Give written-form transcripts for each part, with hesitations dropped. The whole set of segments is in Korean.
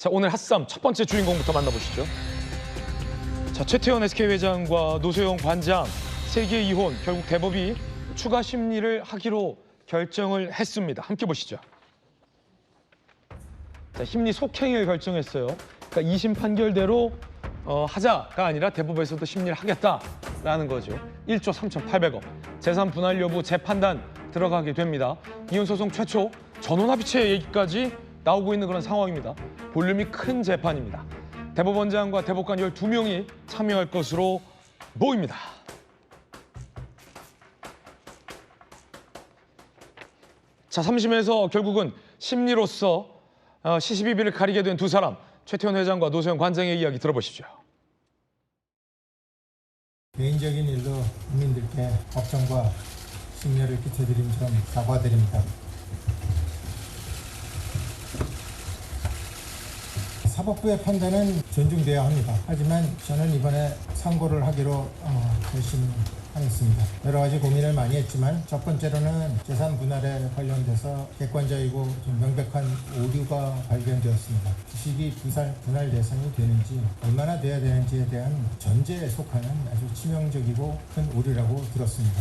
자, 오늘 핫쌈 첫 번째 주인공부터 만나보시죠. 자, 최태원 SK 회장과 노소영 관장 세계 이혼, 결국 대법이 추가 심리를 하기로 결정을 했습니다. 함께 보시죠. 자, 심리 속행을 결정했어요. 그러니까 2심 판결대로 하자가 아니라 대법에서도 심리를 하겠다라는 거죠. 1조 3,800억. 재산 분할 여부 재판단 들어가게 됩니다. 이혼 소송 최초 전원합의체 얘기까지 나오고 있는 그런 상황입니다. 볼륨이 큰 재판입니다. 대법원장과 대법관 12명이 참여할 것으로 보입니다. 자, 3심에서 결국은 심리로서 시시비비를 가리게 된 두 사람, 최태원 회장과 노소영 관장의 이야기 들어보시죠. 개인적인 일로 국민들께 걱정과 심려를 끼쳐드린 점 사과드립니다. 사법부의 판단은 존중돼야 합니다. 하지만 저는 이번에 상고를 하기로 결심하였습니다. 여러 가지 고민을 많이 했지만 첫 번째로는 재산 분할에 관련돼서 객관적이고 좀 명백한 오류가 발견되었습니다. 주식이 분할 대상이 되는지 얼마나 돼야 되는지에 대한 전제에 속하는 아주 치명적이고 큰 오류라고 들었습니다.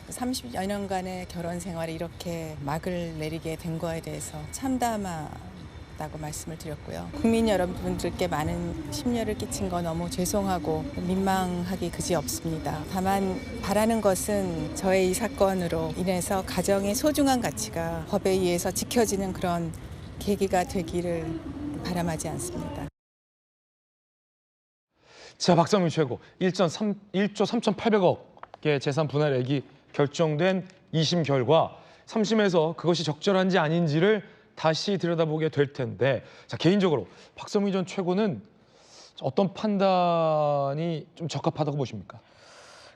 30여 년간의 결혼 생활에 이렇게 막을 내리게 된 거에 대해서 참담하다고 말씀을 드렸고요. 국민 여러분들께 많은 심려를 끼친 거 너무 죄송하고 민망하기 그지없습니다. 다만 바라는 것은 저의 이 사건으로 인해서 가정의 소중한 가치가 법에 의해서 지켜지는 그런 계기가 되기를 바람하지 않습니다. 자, 박상민 최고. 1조 3,800억의 재산 분할액이 결정된 2심 결과 3심에서 그것이 적절한지 아닌지를 다시 들여다보게 될 텐데, 자, 개인적으로 박성민 전 최고는 어떤 판단이 좀 적합하다고 보십니까?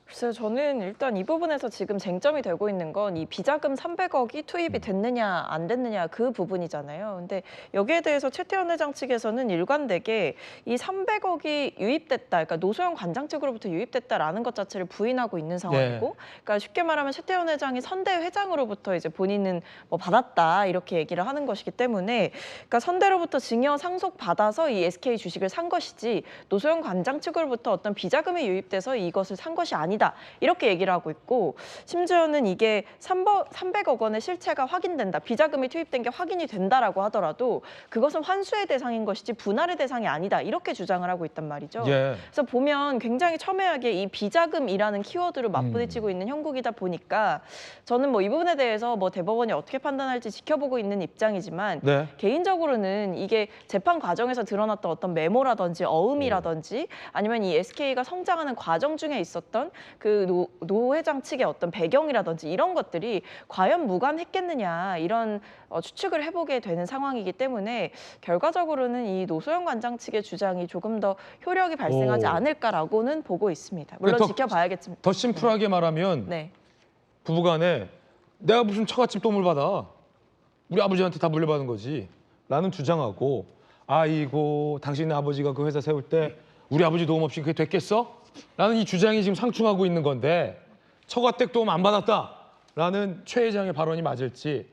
글쎄요, 저는 일단 이 부분에서 지금 쟁점이 되고 있는 건 이 비자금 300억이 투입이 됐느냐 안 됐느냐 그 부분이잖아요. 근데 여기에 대해서 최태원 회장 측에서는 일관되게 이 300억이 유입됐다, 그러니까 노소영 관장 측으로부터 유입됐다라는 것 자체를 부인하고 있는 상황이고, 그러니까 쉽게 말하면 최태원 회장이 선대 회장으로부터 이제 본인은 뭐 받았다 이렇게 얘기를 하는 것이기 때문에, 그러니까 선대로부터 증여 상속 받아서 이 SK 주식을 산 것이지 노소영 관장 측으로부터 어떤 비자금이 유입돼서 이것을 산 것이 아니다. 이렇게 얘기를 하고 있고, 심지어는 이게 300억 원의 실체가 확인된다, 비자금이 투입된 게 확인이 된다라고 하더라도 그것은 환수의 대상인 것이지 분할의 대상이 아니다, 이렇게 주장을 하고 있단 말이죠. 그래서 보면 굉장히 첨예하게 이 비자금이라는 키워드로 맞부딪히고 있는 형국이다 보니까 저는 뭐 이 부분에 대해서 뭐 대법원이 어떻게 판단할지 지켜보고 있는 입장이지만, 개인적으로는 이게 재판 과정에서 드러났던 어떤 메모라든지 어음이라든지 아니면 이 SK가 성장하는 과정 중에 있었던 그 노 회장 측의 어떤 배경이라든지 이런 것들이 과연 무관했겠느냐, 이런 추측을 해보게 되는 상황이기 때문에 결과적으로는 이 노소영 관장 측의 주장이 조금 더 효력이 발생하지 않을까라고는 보고 있습니다. 물론 지켜봐야겠지만. 더 심플하게 말하면 부부간에 내가 무슨 처갓집 도움을 받아, 우리 아버지한테 다 물려받은 거지 라는 주장하고, 아이고 당신네 아버지가 그 회사 세울 때 우리 아버지 도움 없이 그게 됐겠어? 라는 이 주장이 지금 상충하고 있는 건데, 처가댁 도움 안 받았다라는 최 회장의 발언이 맞을지,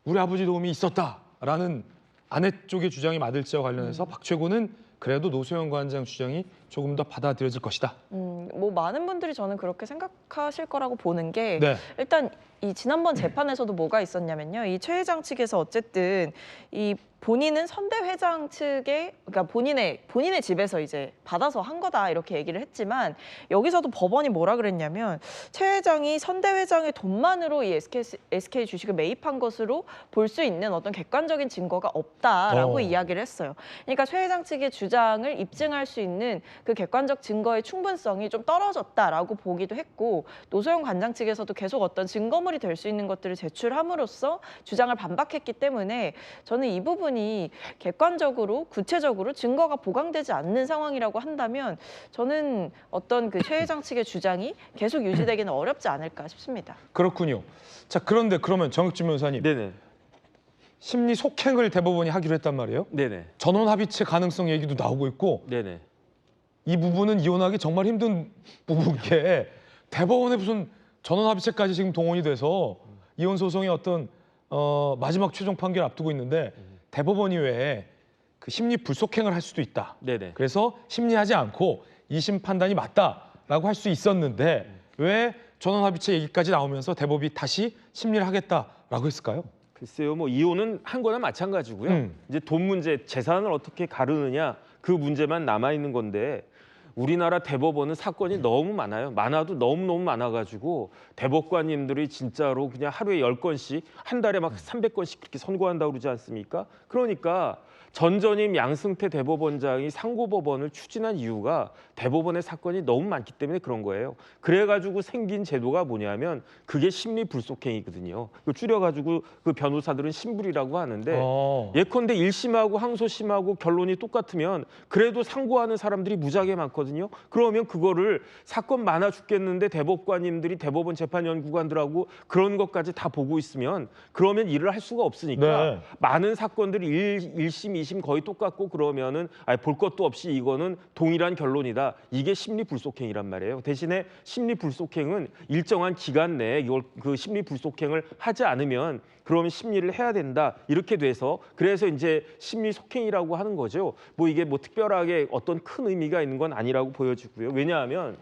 우리 아버지 도움이 있었다라는 아내 쪽의 주장이 맞을지와 관련해서 박 최고는 그래도 노소영 관장 주장이 조금 더 받아들여질 것이다. 뭐 많은 분들이 저는 그렇게 생각하실 거라고 보는 게, 일단 이 지난번 재판에서도 뭐가 있었냐면요, 이 최 회장 측에서 어쨌든 이 본인은 선대 회장 측에, 그러니까 본인의 집에서 이제 받아서 한 거다 이렇게 얘기를 했지만, 여기서도 법원이 뭐라 그랬냐면 최 회장이 선대 회장의 돈만으로 이 SK 주식을 매입한 것으로 볼 수 있는 어떤 객관적인 증거가 없다라고 이야기를 했어요. 그러니까 최 회장 측의 주장을 입증할 수 있는 그 객관적 증거의 충분성이 좀 떨어졌다라고 보기도 했고, 노소영 관장 측에서도 계속 어떤 증거물이 될 수 있는 것들을 제출함으로써 주장을 반박했기 때문에, 저는 이 부분이 객관적으로 구체적으로 증거가 보강되지 않는 상황이라고 한다면 저는 어떤 그 최 회장 측의 주장이 계속 유지되기는 어렵지 않을까 싶습니다. 그렇군요. 자, 그런데 그러면 정혁진 변호사님, 심리 속행을 대법원이 하기로 했단 말이에요. 전원 합의체 가능성 얘기도 나오고 있고, 이 부분은 이혼하기 정말 힘든 부분인 게, 대법원에 무슨 전원 합의체까지 지금 동원이 돼서 이혼 소송의 어떤 마지막 최종 판결 앞두고 있는데, 대법원이 왜 그 심리 불속행을 할 수도 있다. 네네. 그래서 심리하지 않고 2심 판단이 맞다라고 할 수 있었는데 왜 전원합의체 얘기까지 나오면서 대법이 다시 심리를 하겠다라고 했을까요? 글쎄요, 뭐 이혼은 한 거나 마찬가지고요. 이제 돈 문제, 재산을 어떻게 가르느냐 그 문제만 남아 있는 건데 우리나라 대법원은 사건이 너무 많아요. 많아도 너무너무 많아가지고 대법관님들이 진짜로 그냥 하루에 10건씩 한 달에 막 300건씩 그렇게 선고한다고 그러지 않습니까? 그러니까 전 전임 양승태 대법원장이 상고법원을 추진한 이유가 대법원의 사건이 너무 많기 때문에 그런 거예요. 그래가지고 생긴 제도가 뭐냐면 그게 심리 불속행이거든요. 그 줄여가지고 그 변호사들은 심불이라고 하는데 예컨대 1심하고 항소심하고 결론이 똑같으면 그래도 상고하는 사람들이 무지하게 많거든요. 그러면 그거를 사건 많아 죽겠는데 대법관님들이 대법원 재판연구관들하고 그런 것까지 다 보고 있으면 그러면 일을 할 수가 없으니까 네. 많은 사건들이 1심, 2심 거의 똑같고 그러면은 볼 것도 없이 이거는 동일한 결론이다. 이게 심리 불속행이란 말이에요. 대신에 심리 불속행은 일정한 기간 내에 이걸 그 심리 불속행을 하지 않으면 그러면 심리를 해야 된다. 이렇게 돼서 그래서 이제 심리 속행이라고 하는 거죠. 뭐 이게 뭐 특별하게 어떤 큰 의미가 있는 건 아니라고 보여지고요. 왜냐하면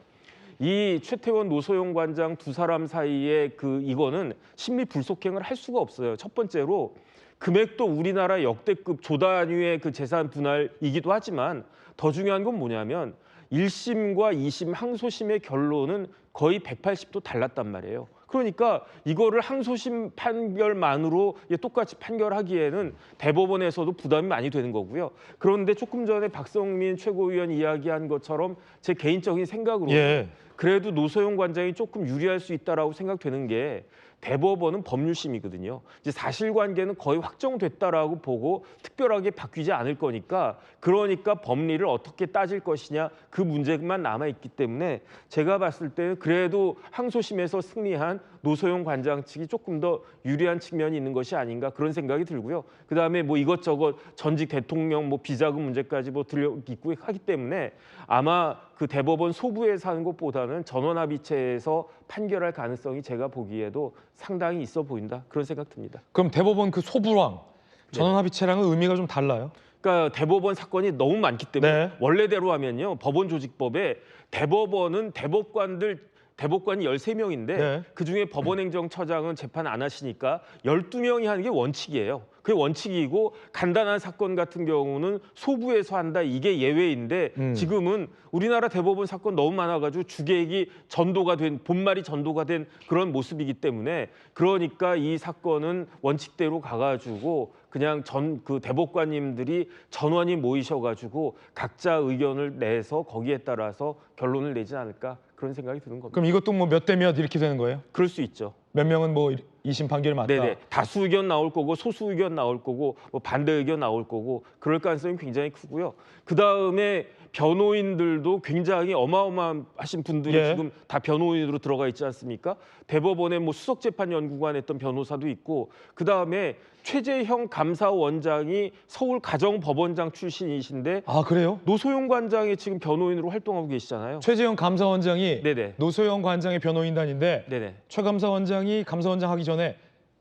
이 최태원 노소영 관장 두 사람 사이에 그 이거는 심리 불속행을 할 수가 없어요. 첫 번째로 금액도 우리나라 역대급 조단위의 그 재산 분할이기도 하지만 더 중요한 건 뭐냐면 1심과 2심 항소심의 결론은 거의 180도 달랐단 말이에요. 그러니까 이거를 항소심 판결만으로 똑같이 판결하기에는 대법원에서도 부담이 많이 되는 거고요. 그런데 조금 전에 박성민 최고위원 이야기한 것처럼 제 개인적인 생각으로는 예. 그래도 노소영 관장이 조금 유리할 수 있다라고 생각되는 게 대법원은 법률심이거든요. 이제 사실관계는 거의 확정됐다라고 보고 특별하게 바뀌지 않을 거니까 그러니까 법리를 어떻게 따질 것이냐 그 문제만 남아 있기 때문에 제가 봤을 때는 그래도 항소심에서 승리한 노소영 관장 측이 조금 더 유리한 측면이 있는 것이 아닌가 그런 생각이 들고요. 그다음에 뭐 이것저것 전직 대통령 뭐 비자금 문제까지 뭐 들려 있고 하기 때문에 아마 그 대법원 소부에서 하는 것보다는 전원합의체에서 판결할 가능성이 제가 보기에도 상당히 있어 보인다 그런 생각 듭니다. 그럼 대법원 그 소부랑 전원합의체랑은 의미가 좀 달라요? 그러니까 대법원 사건이 너무 많기 때문에 네. 원래대로 하면요. 법원조직법에 대법원은 대법관이 13명인데 네. 그중에 법원행정처장은 재판 안 하시니까 12명이 하는 게 원칙이에요. 그게 원칙이고 간단한 사건 같은 경우는 소부에서 한다. 이게 예외인데 지금은 우리나라 대법원 사건 너무 많아가지고 주객이 전도가 된 본말이 전도가 된 그런 모습이기 때문에 그러니까 이 사건은 원칙대로 가가지고 그냥 그 대법관님들이 전원이 모이셔가지고 각자 의견을 내서 거기에 따라서 결론을 내지 않을까 그런 생각이 드는 겁니다. 그럼 이것도 뭐 몇 대 몇 이렇게 되는 거예요? 그럴 수 있죠. 몇 명은 뭐 2심 판결이 맞다. 네네. 다수 의견 나올 거고 소수 의견 나올 거고 뭐 반대 의견 나올 거고 그럴 가능성이 굉장히 크고요. 그 다음에 변호인들도 굉장히 어마어마하신 분들이 예. 지금 다 변호인으로 들어가 있지 않습니까? 대법원에 뭐 수석재판연구관 했던 변호사도 있고 그 다음에 최재형 감사원장이 서울 가정법원장 출신이신데 아 그래요? 노소영 관장이 지금 변호인으로 활동하고 계시잖아요. 최재형 감사원장이 네네. 노소영 관장의 변호인단인데 네네. 최 감사원장이 감사원장 하기 전에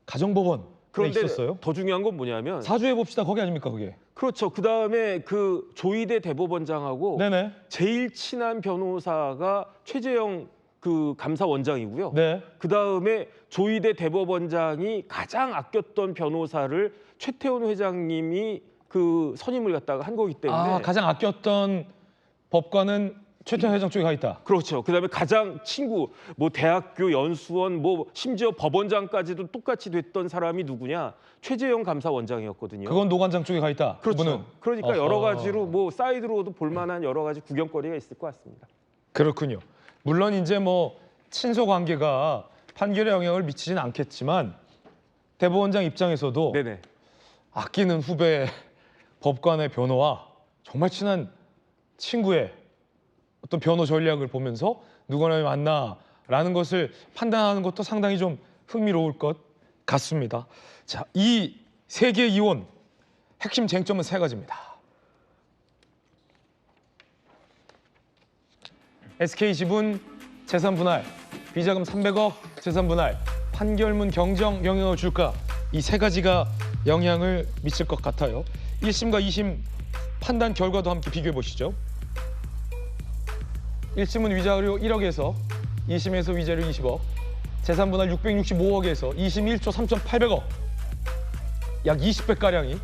가정법원에 그런데 있었어요? 더 중요한 건 뭐냐면 사주해 봅시다 거기 아닙니까 그게? 그렇죠. 그 다음에 그 조희대 대법원장하고 네네. 제일 친한 변호사가 최재형 그 감사원장이고요. 네. 그 다음에 조희대 대법원장이 가장 아꼈던 변호사를 최태원 회장님이 그 선임을 갖다가 한 거기 때문에 아 가장 아꼈던 법관은 최태원 회장 쪽에 가 있다. 그렇죠. 그다음에 가장 친구, 뭐 대학교 연수원, 뭐 심지어 법원장까지도 똑같이 됐던 사람이 누구냐? 최재형 감사원장이었거든요. 그건 노관장 쪽에 가 있다. 그렇죠. 그분은. 그러니까 어허. 여러 가지로 뭐 사이드로도 볼만한 여러 가지 구경거리가 있을 것 같습니다. 그렇군요. 물론 이제 뭐 친소 관계가 판결에 영향을 미치진 않겠지만 대법원장 입장에서도 네네. 아끼는 후배 법관의 변호와 정말 친한 친구의 어떤 변호 전략을 보면서 누구나 만나라는 것을 판단하는 것도 상당히 좀 흥미로울 것 같습니다. 자, 이 세계 이혼 핵심 쟁점은 세 가지입니다. SK지분 재산 분할, 비자금 300억 재산 분할, 판결문 경정 영향을 줄까? 이 세 가지가 영향을 미칠 것 같아요. 1심과 2심 판단 결과도 함께 비교해 보시죠. 1심은 위자료 1억에서 2심에서 위자료 20억, 재산 분할 665억에서 2심 1조 3,800억, 약 20배가량이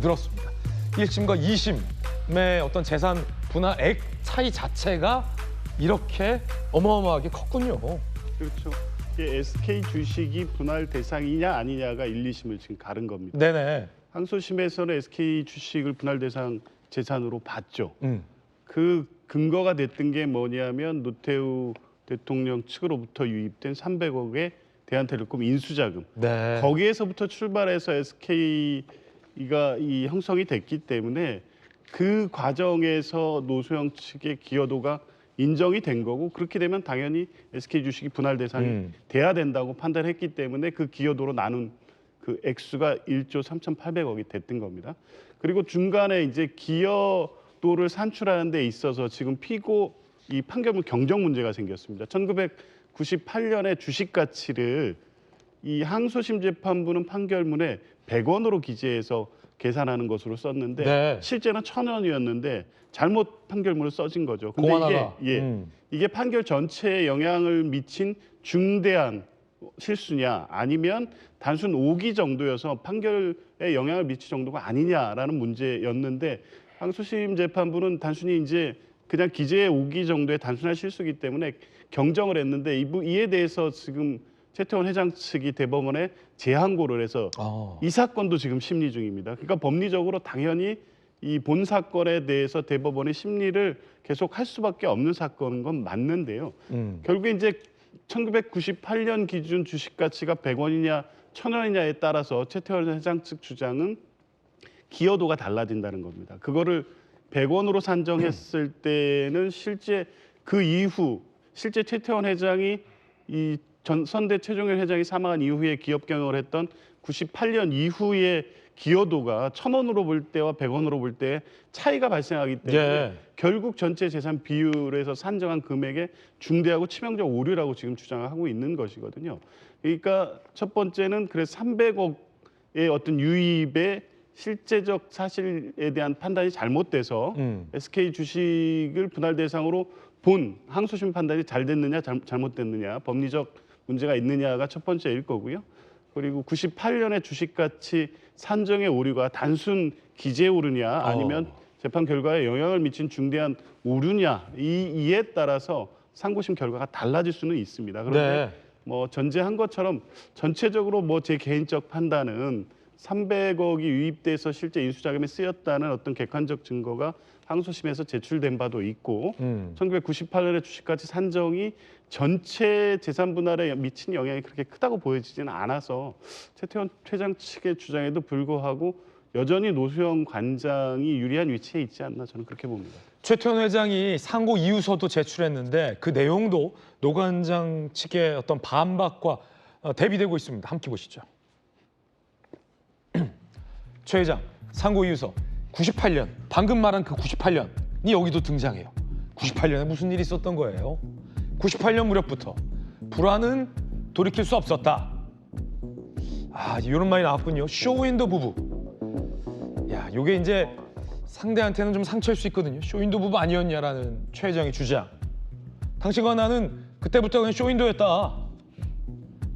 늘었습니다. 1심과 2심의 어떤 재산 분할액 차이 자체가 이렇게 어마어마하게 컸군요. 그렇죠. 이게 SK 주식이 분할 대상이냐 아니냐가 1, 2심을 지금 가른 겁니다. 네네. 항소심에서는 SK 주식을 분할 대상 재산으로 봤죠. 그 근거가 됐던 게 뭐냐면 노태우 대통령 측으로부터 유입된 300억의 대한텔레콤 인수자금. 네. 거기에서부터 출발해서 SK가 이 형성이 됐기 때문에 그 과정에서 노소영 측의 기여도가 인정이 된 거고, 그렇게 되면 당연히 SK 주식이 분할 대상이 돼야 된다고 판단했기 때문에 그 기여도로 나눈 그 액수가 1조 3,800억이 됐던 겁니다. 그리고 중간에 이제 기여도를 산출하는 데 있어서 지금 피고 이 판결문 경정 문제가 생겼습니다. 1998년에 주식 가치를 이 항소심 재판부는 판결문에 100원으로 기재해서 계산하는 것으로 썼는데 네. 실제는 1,000원이었는데 잘못 판결문을 써진 거죠. 근데 공하나가. 이게 판결 전체에 영향을 미친 중대한 실수냐 아니면 단순 오기 정도여서 판결에 영향을 미칠 정도가 아니냐라는 문제였는데, 항소심 재판부는 단순히 이제 그냥 기재의 오기 정도의 단순한 실수이기 때문에 경정을 했는데 이에 대해서 지금 최태원 회장 측이 대법원에 재항고를 해서 이 사건도 지금 심리 중입니다. 그러니까 법리적으로 당연히 이 본 사건에 대해서 대법원의 심리를 계속 할 수밖에 없는 사건인 건 맞는데요. 결국에 이제 1998년 기준 주식 가치가 100원이냐 1,000원이냐에 따라서 최태원 회장 측 주장은 기여도가 달라진다는 겁니다. 그거를 100원으로 산정했을 때는 실제 그 이후 실제 최태원 회장이 이 선대 최종현 회장이 사망한 이후에 기업 경영을 했던 98년 이후에 기여도가 1,000원으로 볼 때와 100원으로 볼 때 차이가 발생하기 때문에 예. 결국 전체 재산 비율에서 산정한 금액에 중대하고 치명적 오류라고 지금 주장하고 있는 것이거든요. 그러니까 첫 번째는 그래서 300억의 어떤 유입의 실제적 사실에 대한 판단이 잘못돼서 SK 주식을 분할 대상으로 본 항소심 판단이 잘 됐느냐 잘못됐느냐, 법리적 문제가 있느냐가 첫 번째일 거고요. 그리고 98년에 주식 가치 산정의 오류가 단순 기재 오류냐 아니면 재판 결과에 영향을 미친 중대한 오류냐 이에 따라서 상고심 결과가 달라질 수는 있습니다. 그런데 네. 뭐 전제한 것처럼 전체적으로 뭐 제 개인적 판단은 300억이 유입돼서 실제 인수자금에 쓰였다는 어떤 객관적 증거가 항소심에서 제출된 바도 있고 1998년에 주식가치 산정이 전체 재산 분할에 미친 영향이 그렇게 크다고 보여지지는 않아서 최태원 회장 측의 주장에도 불구하고 여전히 노소영 관장이 유리한 위치에 있지 않나 저는 그렇게 봅니다. 최태원 회장이 상고 이유서도 제출했는데 그 내용도 노 관장 측의 어떤 반박과 대비되고 있습니다. 함께 보시죠. 최 회장 상고 이유서 98년 방금 말한 그 98년이 여기도 등장해요. 98년에 무슨 일이 있었던 거예요? 98년 무렵부터 불화는 돌이킬 수 없었다. 이런 말이 나왔군요. 쇼윈도 부부. 야, 요게 이제 상대한테는 좀 상처일 수 있거든요. 쇼윈도 부부 아니었냐라는 최 회장의 주장. 당신과 나는 그때부터 그냥 쇼윈도였다.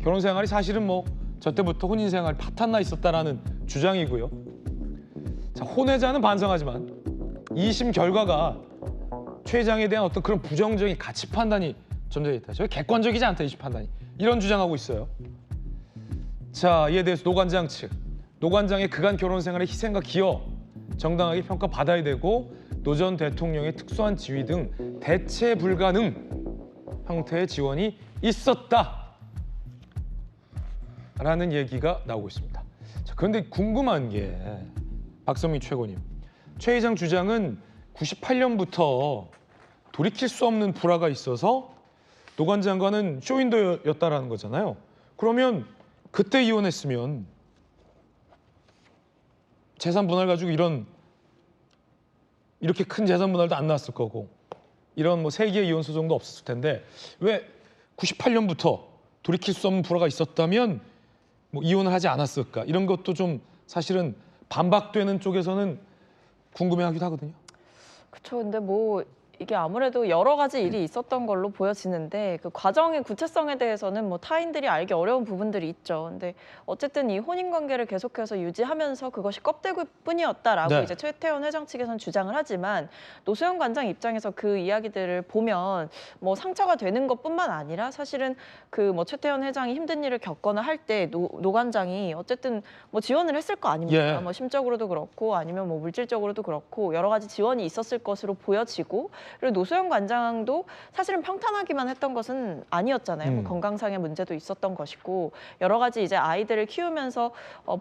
결혼 생활이 사실은 뭐 저 때부터 혼인 생활 파탄나 있었다라는 주장이고요. 자, 혼외자는 반성하지만 2심 결과가 최 회장에 대한 어떤 그런 부정적인 가치 판단이 존재해 있다. 저게 객관적이지 않다, 2심 판단이. 이런 주장하고 있어요. 자, 이에 대해서 노 관장 측. 노 관장의 그간 결혼 생활의 희생과 기여 정당하게 평가받아야 되고 노 전 대통령의 특수한 지위 등 대체 불가능 형태의 지원이 있었다. 라는 얘기가 나오고 있습니다. 자, 그런데 궁금한 게 박성민 최고님. 최 회장 주장은 98년부터 돌이킬 수 없는 불화가 있어서 노 관장과는 쇼윈도였다라는 거잖아요. 그러면 그때 이혼했으면 재산 분할 가지고 이렇게 큰 재산 분할도 안 나왔을 거고 이런 뭐 3개의 이혼 소송도 없었을 텐데 왜 98년부터 돌이킬 수 없는 불화가 있었다면 뭐 이혼을 하지 않았을까? 이런 것도 좀 사실은 반박되는 쪽에서는 궁금해하기도 하거든요. 그렇죠. 근데 뭐 이게 아무래도 여러 가지 일이 있었던 걸로 보여지는데 그 과정의 구체성에 대해서는 뭐 타인들이 알기 어려운 부분들이 있죠. 근데 어쨌든 이 혼인 관계를 계속해서 유지하면서 그것이 껍데기뿐이었다라고 네. 이제 최태원 회장 측에서는 주장을 하지만 노수현 관장 입장에서 그 이야기들을 보면 뭐 상처가 되는 것뿐만 아니라 사실은 그 뭐 최태원 회장이 힘든 일을 겪거나 할 때 노 관장이 어쨌든 뭐 지원을 했을 거 아닙니까? 예. 뭐 심적으로도 그렇고 아니면 뭐 물질적으로도 그렇고 여러 가지 지원이 있었을 것으로 보여지고 그리고 노수현 관장도 사실은 평탄하기만 했던 것은 아니었잖아요. 뭐 건강상의 문제도 있었던 것이고 여러 가지 이제 아이들을 키우면서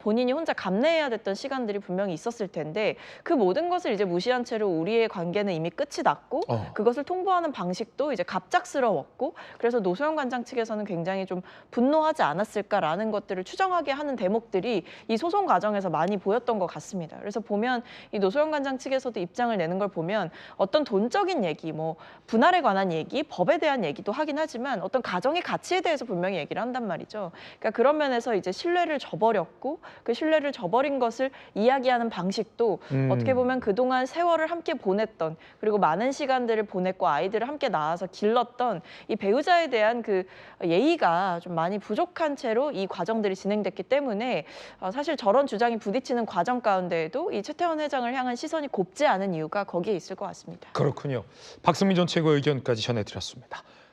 본인이 혼자 감내해야 됐던 시간들이 분명히 있었을 텐데 그 모든 것을 이제 무시한 채로 우리의 관계는 이미 끝이 났고 그것을 통보하는 방식도 이제 갑작스러웠고 그래서 노수현 관장 측에서는 굉장히 좀 분노하지 않았을까라는 것들을 추정하게 하는 대목들이 이 소송 과정에서 많이 보였던 것 같습니다. 그래서 보면 이 노수현 관장 측에서도 입장을 내는 걸 보면 어떤 돈적인 얘기, 뭐 분할에 관한 얘기, 법에 대한 얘기도 하긴 하지만 어떤 가정의 가치에 대해서 분명히 얘기를 한단 말이죠. 그러니까 그런 면에서 이제 신뢰를 저버렸고 그 신뢰를 저버린 것을 이야기하는 방식도 어떻게 보면 그동안 세월을 함께 보냈던 그리고 많은 시간들을 보냈고 아이들을 함께 낳아서 길렀던 이 배우자에 대한 그 예의가 좀 많이 부족한 채로 이 과정들이 진행됐기 때문에 사실 저런 주장이 부딪히는 과정 가운데에도 이 최태원 회장을 향한 시선이 곱지 않은 이유가 거기에 있을 것 같습니다. 그렇군요. 박승민 전 최고의 의견까지 전해드렸습니다.